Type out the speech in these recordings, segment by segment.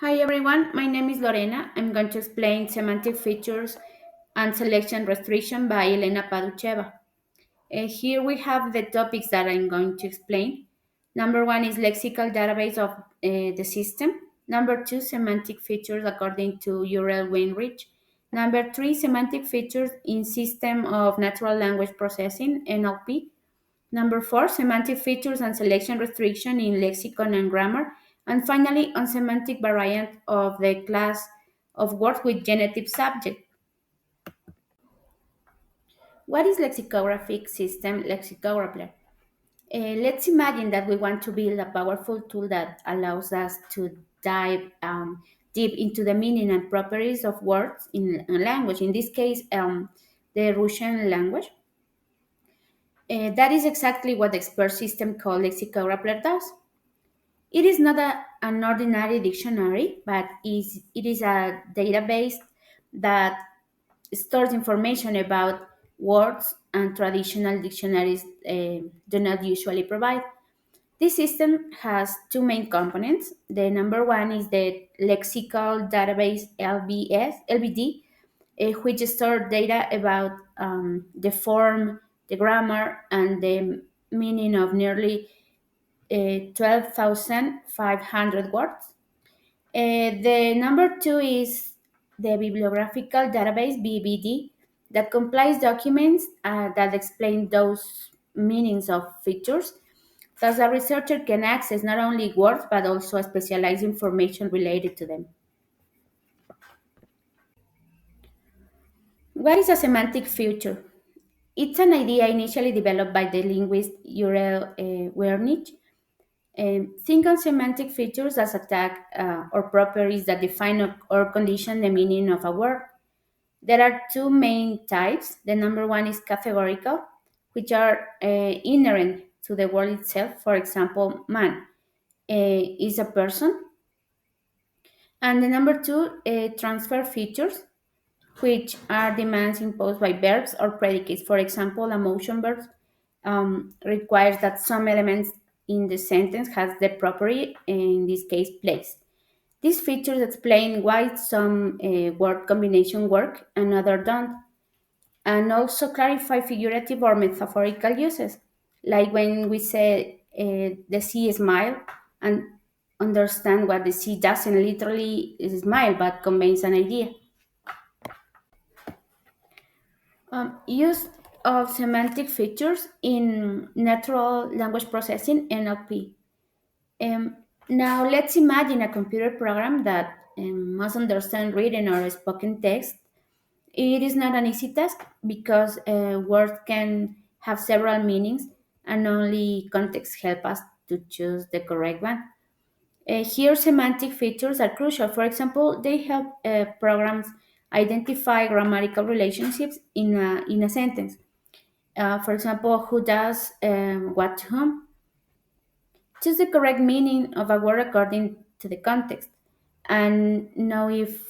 Hi everyone, my name is Lorena. I'm going to explain semantic features and selection restriction by Elena Paducheva. Here we have the topics that I'm going to explain. Number one is lexical database of the system. Number two, semantic features according to URL Weinrich. Number three, semantic features in system of natural language processing, NLP. Number four, semantic features and selection restriction in lexicon and grammar. And finally, on semantic variant of the class of words with genitive subject. What is lexicographic system lexicographer? Let's imagine that we want to build a powerful tool that allows us to dive deep into the meaning and properties of words in a language. In this case, the Russian language. That is exactly what the expert system called lexicographer does. It is not an ordinary dictionary, but it is a database that stores information about words and traditional dictionaries do not usually provide. This system has two main components. The number one is the lexical database LBD, which stores data about the form, the grammar, and the meaning of nearly 12,500 words. The number two is the bibliographical database (BBD) that compiles documents that explain those meanings of features. Thus, a researcher can access not only words but also specialized information related to them. What is a semantic feature? It's an idea initially developed by the linguist Uriel Wernich. Think on semantic features as a tag or properties that define or condition the meaning of a word. There are two main types. The number one is categorical, which are inherent to the word itself. For example, man is a person. And the number two, transfer features, which are demands imposed by verbs or predicates. For example, a motion verb requires that some elements in the sentence has the property, in this case, place. These features explain why some word combination work and other don't, and also clarify figurative or metaphorical uses, like when we say the sea smile, and understand what the sea doesn't literally smile but conveys an idea. Use of semantic features in natural language processing (NLP). Um, Now let's imagine a computer program that must understand written or spoken text. It is not an easy task because words can have several meanings and only context help us to choose the correct one. Here, semantic features are crucial. For example, they help programs identify grammatical relationships in a sentence. For example, who does what to whom. Choose the correct meaning of a word according to the context and know if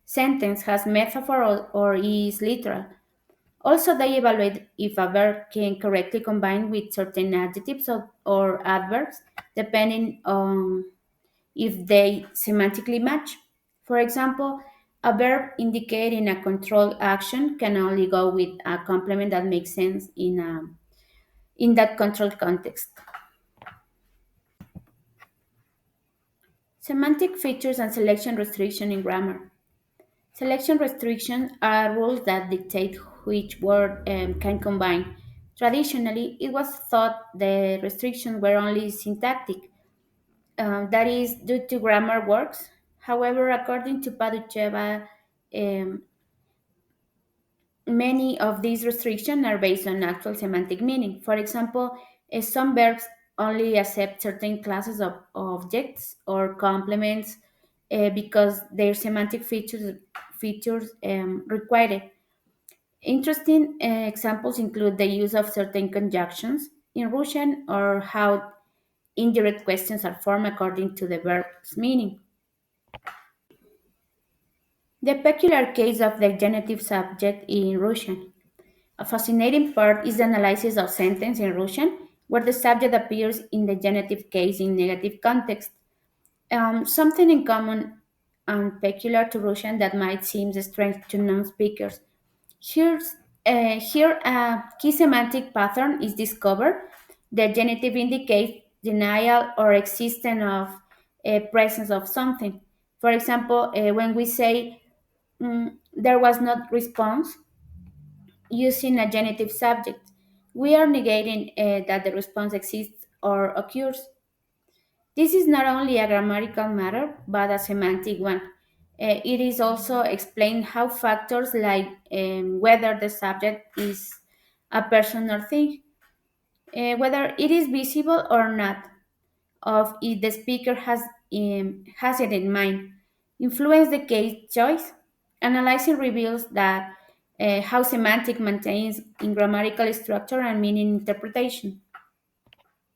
sentence has metaphor or is literal. Also, they evaluate if a verb can correctly combine with certain adjectives or adverbs, depending on if they semantically match. For example, a verb indicating a controlled action can only go with a complement that makes sense in that controlled context. Semantic features and selection restriction in grammar. Selection restrictions are rules that dictate which word can combine. Traditionally, it was thought the restrictions were only syntactic, that is, due to grammar works. However, according to Paducheva, um, many of these restrictions are based on actual semantic meaning. For example, some verbs only accept certain classes of objects or complements because their semantic features require it. Interesting examples include the use of certain conjunctions in Russian or how indirect questions are formed according to the verb's meaning. The peculiar case of the genitive subject in Russian. A fascinating part is the analysis of sentence in Russian, where the subject appears in the genitive case in negative context. Something in common and peculiar to Russian that might seem strange to non-speakers. Here, a key semantic pattern is discovered. The genitive indicates denial or existence of a presence of something. For example, when we say there was not response using a genitive subject, we are negating that the response exists or occurs. This is not only a grammatical matter, but a semantic one. It is also explained how factors like whether the subject is a person or thing, whether it is visible or not, of if the speaker has it in mind, influence the case choice. Analyzing reveals that how semantic maintains in grammatical structure and meaning interpretation.